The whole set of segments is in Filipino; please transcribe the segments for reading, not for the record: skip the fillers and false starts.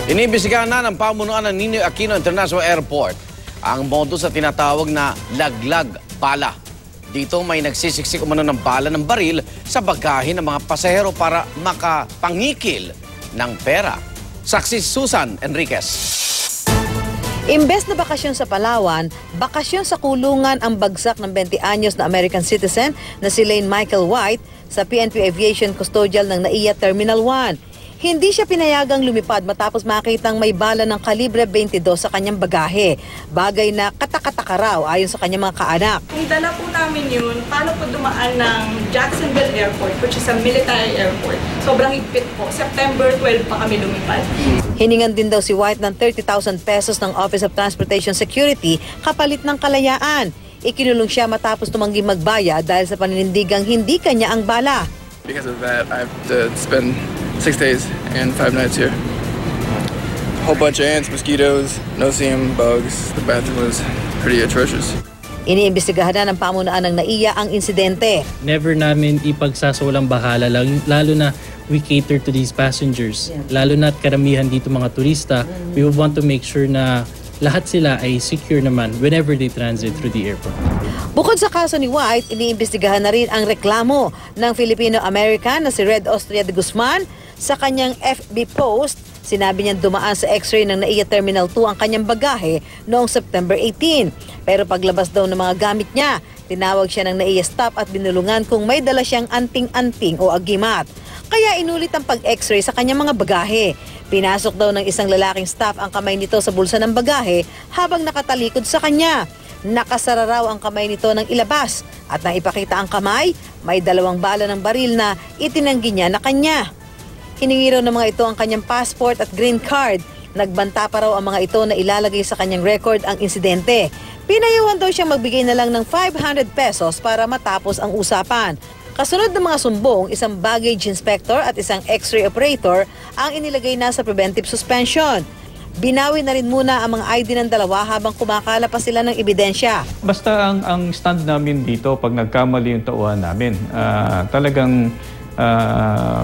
Iniimbestigahan na ng pamunuan ng Ninoy Aquino International Airport ang modus sa tinatawag na laglag bala. Dito may nagsisiksik umano ng bala ng baril sa bagahe ng mga pasahero para makapangikil ng pera. Saksi Susan Enriquez. Imbes na bakasyon sa Palawan, bakasyon sa kulungan ang bagsak ng 20 anyos na American citizen na si Lane Michael White sa PNP Aviation Custodial ng NAIA Terminal 1. Hindi siya pinayagang lumipad matapos makitang may bala ng kalibre 22 sa kanyang bagahe. Bagay na katakataka raw ayon sa kanyang mga kaanak. Dala po namin yun, paano po dumaan ng Jacksonville Airport, which is a military airport. Sobrang higpit po. September 12 pa kami lumipad. Hiningan din daw si White ng 30,000 pesos ng Office of Transportation Security kapalit ng kalayaan. Ikinulong siya matapos tumangging magbayad dahil sa paninindigang hindi kanya ang bala. Because of that, I have to spend 6 days and 5 nights here. A whole bunch of ants, mosquitoes, no-see-em, bugs. The bathroom was pretty atrocious. Iniimbestigahan na ng pamunuan ng NAIA ang insidente. Never namin ipagsasawalang bahala, lalo na we cater to these passengers. Lalo na karamihan dito mga turista, we want to make sure na lahat sila ay secure naman whenever they transit through the airport. Bukod sa kaso ni White, iniimbestigahan na rin ang reklamo ng Filipino-American na si Red Austria de Guzman. Sa kanyang FB post, sinabi niyang dumaan sa x-ray ng NAIA Terminal 2 ang kanyang bagahe noong September 18. Pero paglabas daw ng mga gamit niya, tinawag siya ng NAIA staff at binulungan kung may dala siyang anting-anting o agimat. Kaya inulit ang pag-x-ray sa kanyang mga bagahe. Pinasok daw ng isang lalaking staff ang kamay nito sa bulsa ng bagahe habang nakatalikod sa kanya. Nakasara raw ang kamay nito ng ilabas at nang ipakita ang kamay, may 2 bala ng baril na itinanggi niya na kanya. Hiningi raw ng mga ito ang kanyang passport at green card. Nagbanta pa raw ang mga ito na ilalagay sa kanyang record ang insidente. Pinayuhan daw siyang magbigay na lang ng 500 pesos para matapos ang usapan. Kasunod ng mga sumbong, isang baggage inspector at isang x-ray operator ang inilagay na sa preventive suspension. Binawi na rin muna ang mga ID ng dalawa habang kumakala pa sila ng ebidensya. Basta ang stand namin dito pag nagkamali yung tauhan namin, talagang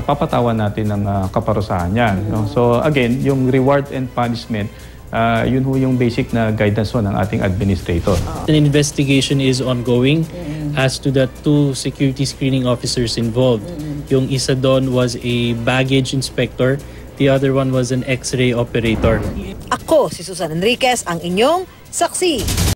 papatawan natin ng kaparusahan yan. No? So again, yung reward and punishment, yun ho yung basic na guidance ng ating administrator. An investigation is ongoing as to the 2 security screening officers involved. Yung isa doon was a baggage inspector, the other one was an x-ray operator. Ako, si Susan Enriquez, ang inyong saksi.